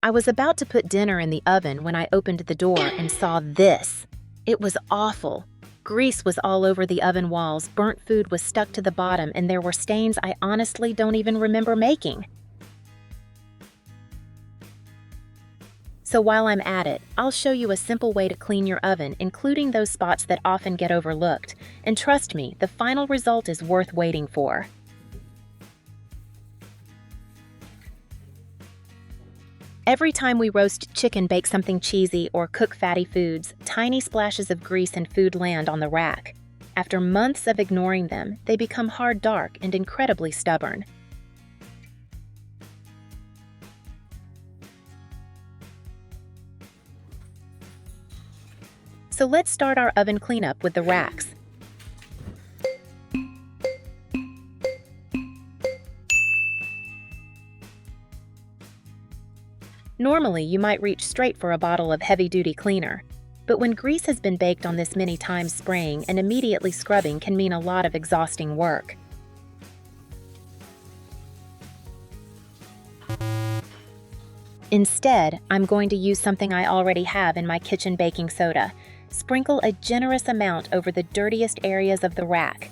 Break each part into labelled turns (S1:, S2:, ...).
S1: I was about to put dinner in the oven when I opened the door and saw this. It was awful. Grease was all over the oven walls, burnt food was stuck to the bottom, and there were stains I honestly don't even remember making. So while I'm at it, I'll show you a simple way to clean your oven, including those spots that often get overlooked. And trust me, the final result is worth waiting for. Every time we roast chicken, bake something cheesy, or cook fatty foods, tiny splashes of grease and food land on the rack. After months of ignoring them, they become hard, dark, and incredibly stubborn. So let's start our oven cleanup with the racks. Normally, you might reach straight for a bottle of heavy-duty cleaner, but when grease has been baked on this many times, spraying and immediately scrubbing can mean a lot of exhausting work. Instead, I'm going to use something I already have in my kitchen: baking soda. Sprinkle a generous amount over the dirtiest areas of the rack.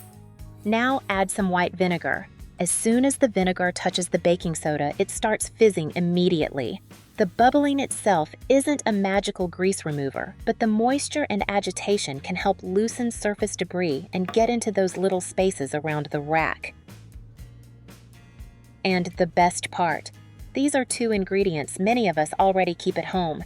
S1: Now add some white vinegar. As soon as the vinegar touches the baking soda, it starts fizzing immediately. The bubbling itself isn't a magical grease remover, but the moisture and agitation can help loosen surface debris and get into those little spaces around the rack. And the best part, these are 2 ingredients many of us already keep at home.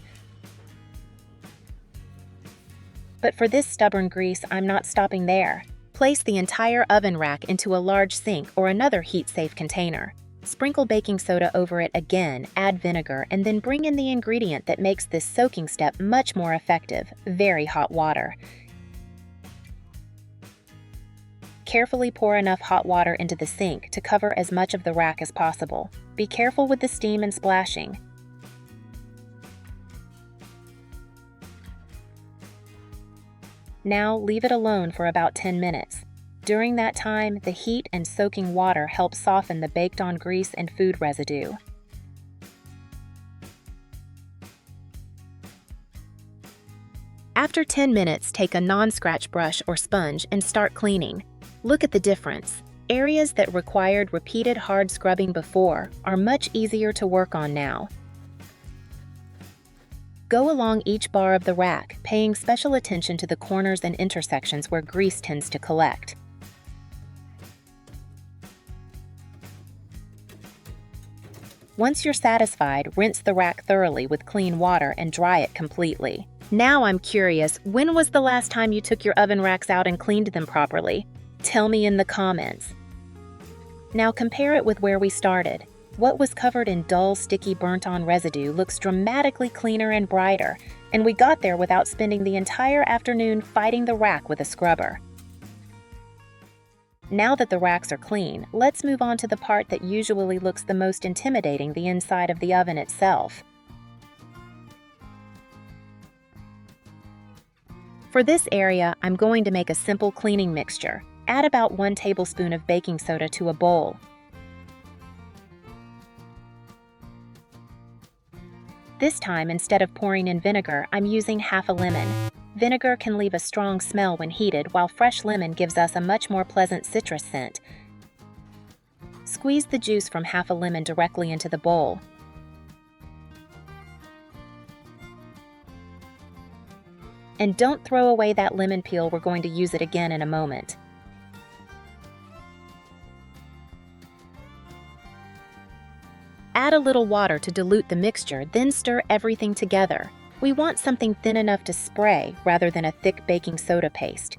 S1: But for this stubborn grease, I'm not stopping there. Place the entire oven rack into a large sink or another heat-safe container. Sprinkle baking soda over it again, add vinegar, and then bring in the ingredient that makes this soaking step much more effective: very hot water. Carefully pour enough hot water into the sink to cover as much of the rack as possible. Be careful with the steam and splashing. Now leave it alone for about 10 minutes. During that time, the heat and soaking water help soften the baked-on grease and food residue. After 10 minutes, take a non-scratch brush or sponge and start cleaning. Look at the difference. Areas that required repeated hard scrubbing before are much easier to work on now. Go along each bar of the rack, paying special attention to the corners and intersections where grease tends to collect. Once you're satisfied, rinse the rack thoroughly with clean water and dry it completely. Now I'm curious, when was the last time you took your oven racks out and cleaned them properly? Tell me in the comments. Now compare it with where we started. What was covered in dull, sticky, burnt-on residue looks dramatically cleaner and brighter, and we got there without spending the entire afternoon fighting the rack with a scrubber. Now that the racks are clean, let's move on to the part that usually looks the most intimidating: the inside of the oven itself. For this area, I'm going to make a simple cleaning mixture. Add about 1 tablespoon of baking soda to a bowl. This time, instead of pouring in vinegar, I'm using half a lemon. Vinegar can leave a strong smell when heated, while fresh lemon gives us a much more pleasant citrus scent. Squeeze the juice from half a lemon directly into the bowl. And don't throw away that lemon peel, we're going to use it again in a moment. Add a little water to dilute the mixture, then stir everything together. We want something thin enough to spray rather than a thick baking soda paste.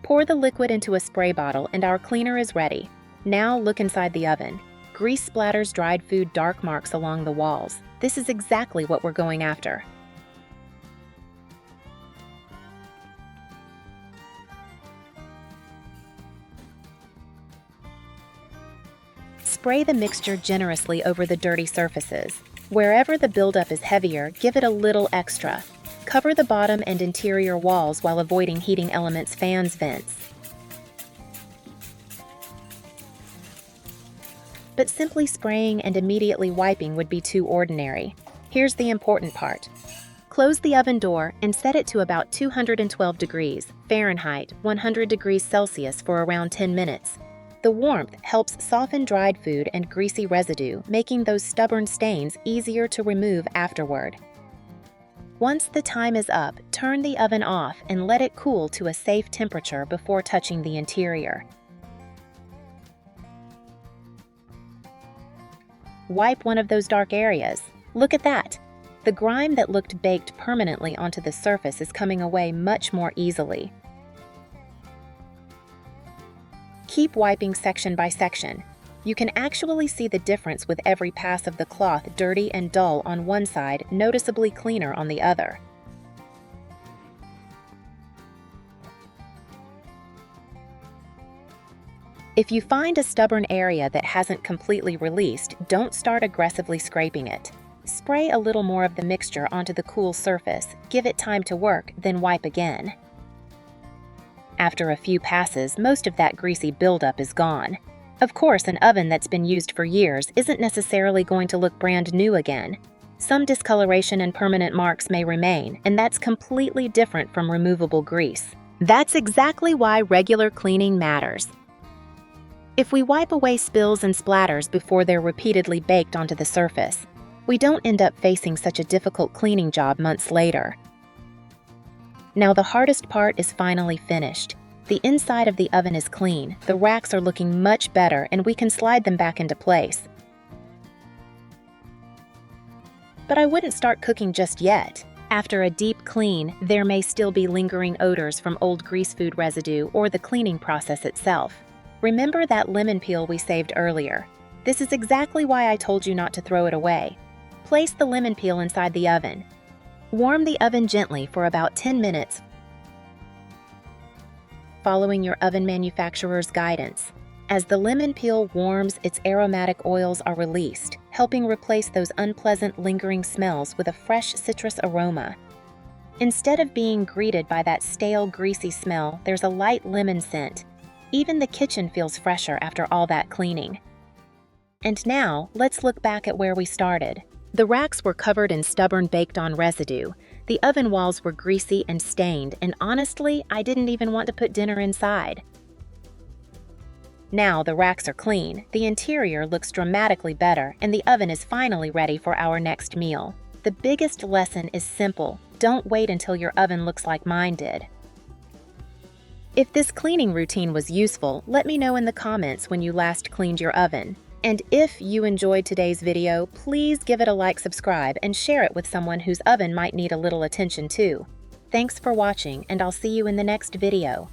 S1: Pour the liquid into a spray bottle and our cleaner is ready. Now look inside the oven. Grease splatters, dried food, dark marks along the walls. This is exactly what we're going after. Spray the mixture generously over the dirty surfaces. Wherever the buildup is heavier, give it a little extra. Cover the bottom and interior walls while avoiding heating elements, fans, vents. but simply spraying and immediately wiping would be too ordinary. Here's the important part. Close the oven door and set it to about 212 degrees Fahrenheit, 100 degrees Celsius for around 10 minutes. The warmth helps soften dried food and greasy residue, making those stubborn stains easier to remove afterward. Once the time is up, turn the oven off and let it cool to a safe temperature before touching the interior. Wipe one of those dark areas. Look at that! The grime that looked baked permanently onto the surface is coming away much more easily. Keep wiping section by section. You can actually see the difference with every pass of the cloth dirty and dull on one side, noticeably cleaner on the other. If you find a stubborn area that hasn't completely released, don't start aggressively scraping it. Spray a little more of the mixture onto the cool surface, give it time to work, then wipe again. After a few passes, most of that greasy buildup is gone. Of course, an oven that's been used for years isn't necessarily going to look brand new again. Some discoloration and permanent marks may remain, and that's completely different from removable grease. That's exactly why regular cleaning matters. If we wipe away spills and splatters before they're repeatedly baked onto the surface, we don't end up facing such a difficult cleaning job months later. Now the hardest part is finally finished. The inside of the oven is clean, the racks are looking much better, and we can slide them back into place. But I wouldn't start cooking just yet. After a deep clean, there may still be lingering odors from old grease food residue or the cleaning process itself. Remember that lemon peel we saved earlier? This is exactly why I told you not to throw it away. Place the lemon peel inside the oven. Warm the oven gently for about 10 minutes, following your oven manufacturer's guidance. As the lemon peel warms, its aromatic oils are released, helping replace those unpleasant lingering smells with a fresh citrus aroma. Instead of being greeted by that stale, greasy smell, there's a light lemon scent. Even the kitchen feels fresher after all that cleaning. And now, let's look back at where we started. The racks were covered in stubborn baked-on residue. The oven walls were greasy and stained, and honestly, I didn't even want to put dinner inside. Now the racks are clean, the interior looks dramatically better, and the oven is finally ready for our next meal. The biggest lesson is simple: don't wait until your oven looks like mine did. If this cleaning routine was useful, let me know in the comments when you last cleaned your oven. And if you enjoyed today's video, please give it a like, subscribe, and share it with someone whose oven might need a little attention too. Thanks for watching, and I'll see you in the next video.